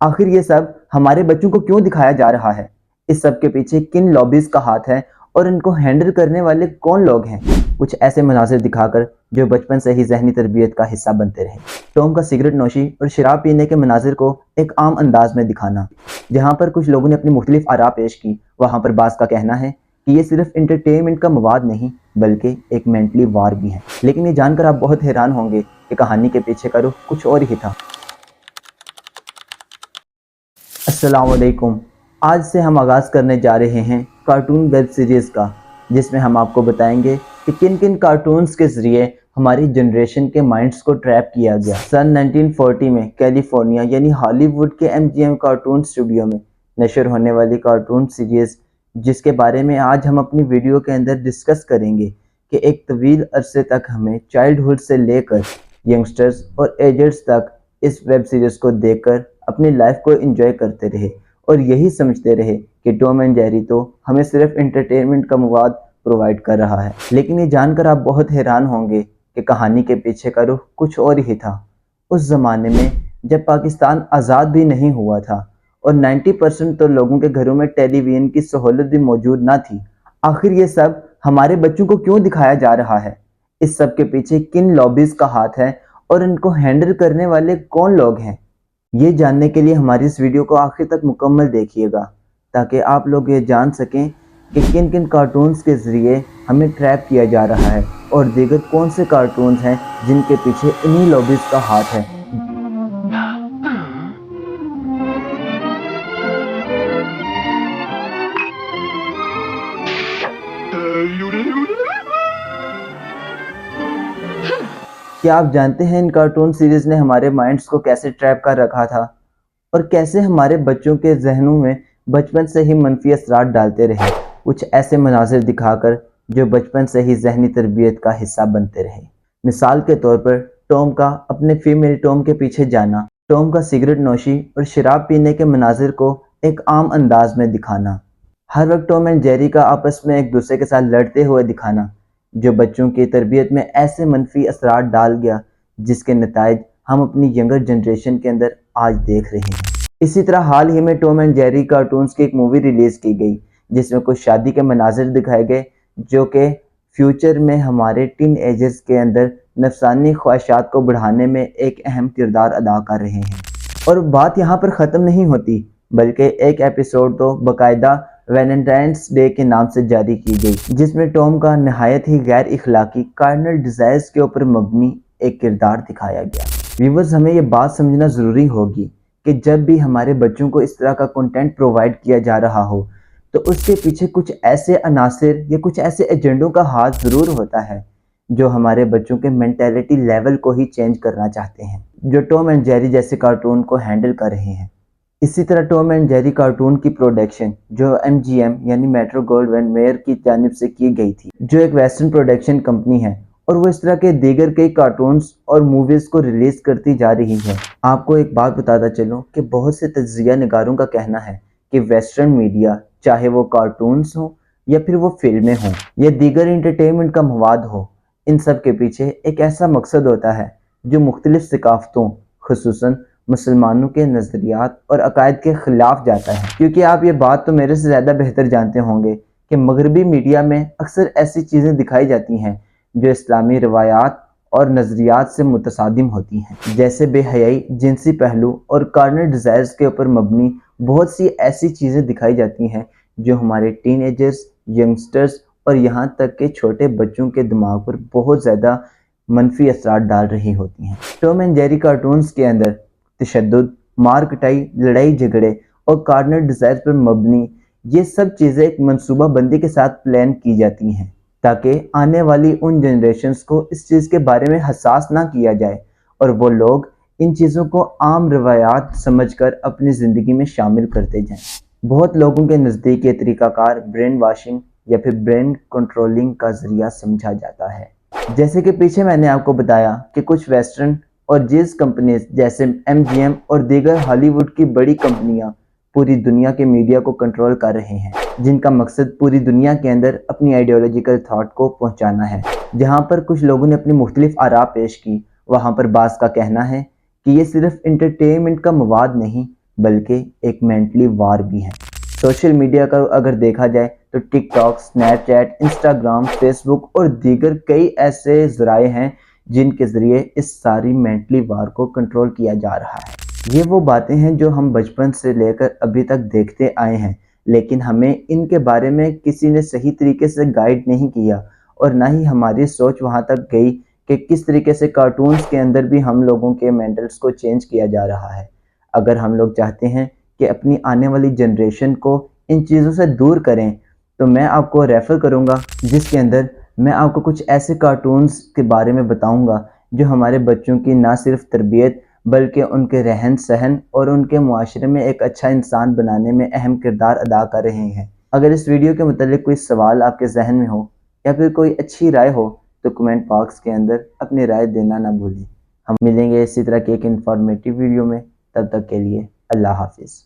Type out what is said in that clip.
आखिर ये सब हमारे बच्चों को क्यों दिखाया जा रहा है? इस सब के पीछे किन लॉबीज का हाथ है और इनको हैंडल करने वाले कौन लोग हैं? कुछ ऐसे मनाजिर दिखाकर जो बचपन से ही ज़हनी तरबियत का हिस्सा बनते रहे। टॉम का सिगरेट नोशी और शराब पीने के मनाजिर को एक आम अंदाज में दिखाना। जहाँ पर कुछ लोगों ने अपनी मुख्तलिफ आरा पेश की, वहाँ पर बास का कहना है कि ये सिर्फ इंटरटेनमेंट का मवाद नहीं बल्कि एक मेंटली वार भी है। लेकिन ये जानकर आप बहुत हैरान होंगे कि कहानी के पीछे का रुख कुछ और ही था। अस्सलाम वालेकुम। आज से हम आगाज़ करने जा रहे हैं कार्टून वेब सीरीज़ का, जिसमें हम आपको बताएंगे कि किन किन कार्टून्स के ज़रिए हमारी जनरेशन के माइंड्स को ट्रैप किया गया। सन 1940 में कैलिफोर्निया यानी हॉलीवुड के MGM कार्टून स्टूडियो में नशर होने वाली कार्टून सीरीज़, जिसके बारे में आज हम अपनी वीडियो के अंदर डिस्कस करेंगे कि एक तवील अरसे तक हमें चाइल्डहुड से लेकर यंगस्टर्स और एजर्स तक इस वेब सीरीज़ को देखकर अपनी लाइफ को एंजॉय करते रहे और यही समझते रहे कि टॉम एंड जेरी तो हमें सिर्फ एंटरटेनमेंट का मवाद प्रोवाइड कर रहा है। लेकिन ये जानकर आप बहुत हैरान होंगे कि कहानी के पीछे का रुख कुछ और ही था। उस ज़माने में जब पाकिस्तान आज़ाद भी नहीं हुआ था और 90% तो लोगों के घरों में टेलीविज़न की सहूलत भी मौजूद ना थी। आखिर ये सब हमारे बच्चों को क्यों दिखाया जा रहा है? इस सब के पीछे किन लॉबीज़ का हाथ है और इनको हैंडल करने वाले कौन लोग हैं? ये जानने के लिए हमारी इस वीडियो को आखिर तक मुकम्मल देखिएगा, ताकि आप लोग ये जान सकें कि किन किन कार्टून्स के ज़रिए हमें ट्रैप किया जा रहा है और दीगर कौन से कार्टून्स हैं जिनके पीछे इन्हीं लॉबीज़ का हाथ है। क्या आप जानते हैं इन कार्टून सीरीज़ ने हमारे माइंड्स को कैसे ट्रैप कर रखा था और कैसे हमारे बच्चों के जहनों में बचपन से ही मनफी असरात डालते रहे, कुछ ऐसे मनाजिर दिखाकर जो बचपन से ही ज़हनी तरबियत का हिस्सा बनते रहे। मिसाल के तौर पर टॉम का अपने फीमेल टॉम के पीछे जाना, टॉम का सिगरेट नोशी और शराब पीने के मनाजिर को एक आम अंदाज में दिखाना, हर वक्त टॉम एंड जेरी का आपस में एक दूसरे के साथ लड़ते हुए दिखाना, जो बच्चों की तरबियत में ऐसे मनफी असरात डाल गया जिसके नताइज हम अपनी यंगर जनरेशन के अंदर आज देख रहे हैं। इसी तरह हाल ही में टॉम एंड जेरी कार्टून्स की एक मूवी रिलीज़ की गई जिसमें कुछ शादी के मनाजिर दिखाए गए जो कि फ्यूचर में हमारे टीन एजर्स के अंदर नफसानी ख्वाहिशात को बढ़ाने में एक अहम किरदार अदा कर रहे हैं। और बात यहाँ पर ख़त्म नहीं होती, बल्कि एक एपिसोड तो बाकायदा वैलेंटाइंस डे के नाम से जारी की गई, जिसमें टॉम का नहायत ही गैर इखलाकी कार्नल डिज़ायर्स के ऊपर मबनी एक किरदार दिखाया गया। व्यूवर्स, हमें ये बात समझना ज़रूरी होगी कि जब भी हमारे बच्चों को इस तरह का कंटेंट प्रोवाइड किया जा रहा हो तो उसके पीछे कुछ ऐसे अनासिर या कुछ ऐसे एजेंडों का हाथ ज़रूर होता है जो हमारे बच्चों के मेंटालिटी लेवल को ही चेंज करना चाहते हैं, जो टॉम एंड जेरी जैसे कार्टून को हैंडल कर रहे हैं। इसी तरह टॉम एंड जेरी कार्टून की प्रोडक्शन जो MGM यानी मेट्रो गोल्डविन मेयर की जानिब से की गई थी, जो एक वेस्टर्न प्रोडक्शन कंपनी है, और वो इस तरह के दीगर कई कार्टून्स और मूवीज़ को रिलीज़ करती जा रही है। आपको एक बात बताता चलूँ कि बहुत से तज्ज़िया निगारों का कहना है कि वेस्टर्न मीडिया, चाहे वो कार्टून्स हों या फिर वो फिल्में हों या दीगर इंटरटेनमेंट का मवाद हो, इन सब के पीछे एक ऐसा मकसद होता है जो मुख्तलिफ सकाफ़तों, खुसूसन मुसलमानों के नज़रियात और अकायद के ख़िलाफ़ जाता है। क्योंकि आप ये बात तो मेरे से ज़्यादा बेहतर जानते होंगे कि मगरबी मीडिया में अक्सर ऐसी चीज़ें दिखाई जाती हैं जो इस्लामी रवायात और नज़रियात से मुतसादिम होती हैं, जैसे बेहयाई, जिनसी पहलू और कार्नल डिज़ायर्स के ऊपर मबनी बहुत सी ऐसी चीज़ें दिखाई जाती हैं जो हमारे टीनेजर्स, यंगस्टर्स और यहाँ तक के छोटे बच्चों के दिमाग पर बहुत ज़्यादा मनफी असरात डाल रही होती हैं। टॉम एंड जेरी कार्टून्स के अंदर तशद्दुद, मार कटाई, लड़ाई झगड़े और कार्नल डिज़ायर पर मबनी ये सब चीज़ें एक मनसूबा बंदी के साथ प्लान की जाती हैं ताकि आने वाली उन जनरेशन्स को इस चीज़ के बारे में हसास ना किया जाए और वो लोग इन चीज़ों को आम रवायात समझकर अपनी ज़िंदगी में शामिल करते जाएं। बहुत लोगों के नज़दीक ये तरीक़ाकार ब्रेन वाशिंग या फिर ब्रेन कंट्रोलिंग का ज़रिया समझा जाता है। जैसे कि पीछे मैंने आपको बताया कि कुछ वेस्टर्न और जिस कंपनीज जैसे MGM और दीगर हॉलीवुड की बड़ी कंपनियां पूरी दुनिया के मीडिया को कंट्रोल कर रहे हैं, जिनका मकसद पूरी दुनिया के अंदर अपनी आइडियोलॉजिकल थॉट को पहुंचाना है। जहां पर कुछ लोगों ने अपनी मुख्तलिफ आरा पेश की, वहां पर बास का कहना है कि ये सिर्फ इंटरटेनमेंट का मवाद नहीं بلکہ ایک مینٹلی وار بھی ہیں۔ سوشل میڈیا کا اگر دیکھا جائے تو TikTok, Snapchat, Instagram, Facebook اور دیگر کئی ایسے ذرائع ہیں جن کے ذریعے اس ساری مینٹلی وار کو کنٹرول کیا جا رہا ہے۔ یہ وہ باتیں ہیں جو ہم بچپن سے لے کر ابھی تک دیکھتے آئے ہیں، لیکن ہمیں ان کے بارے میں کسی نے صحیح طریقے سے گائیڈ نہیں کیا، اور نہ ہی ہماری سوچ وہاں تک گئی کہ کس طریقے سے کارٹونز کے اندر بھی ہم لوگوں کے مینٹلز کو چینج کیا جا رہا ہے۔ اگر ہم لوگ چاہتے ہیں کہ اپنی آنے والی جنریشن کو ان چیزوں سے دور کریں تو میں آپ کو ریفر کروں گا جس کے اندر میں آپ کو کچھ ایسے کارٹونز کے بارے میں بتاؤں گا جو ہمارے بچوں کی نہ صرف تربیت بلکہ ان کے رہن سہن اور ان کے معاشرے میں ایک اچھا انسان بنانے میں اہم کردار ادا کر رہے ہیں۔ اگر اس ویڈیو کے متعلق کوئی سوال آپ کے ذہن میں ہو یا پھر کوئی اچھی رائے ہو تو کمنٹ باکس کے اندر اپنی رائے دینا نہ بھولیں۔ ہم ملیں گے اسی طرح کی ایک انفارمیٹیو ویڈیو میں، تب تک کے لیے اللہ حافظ۔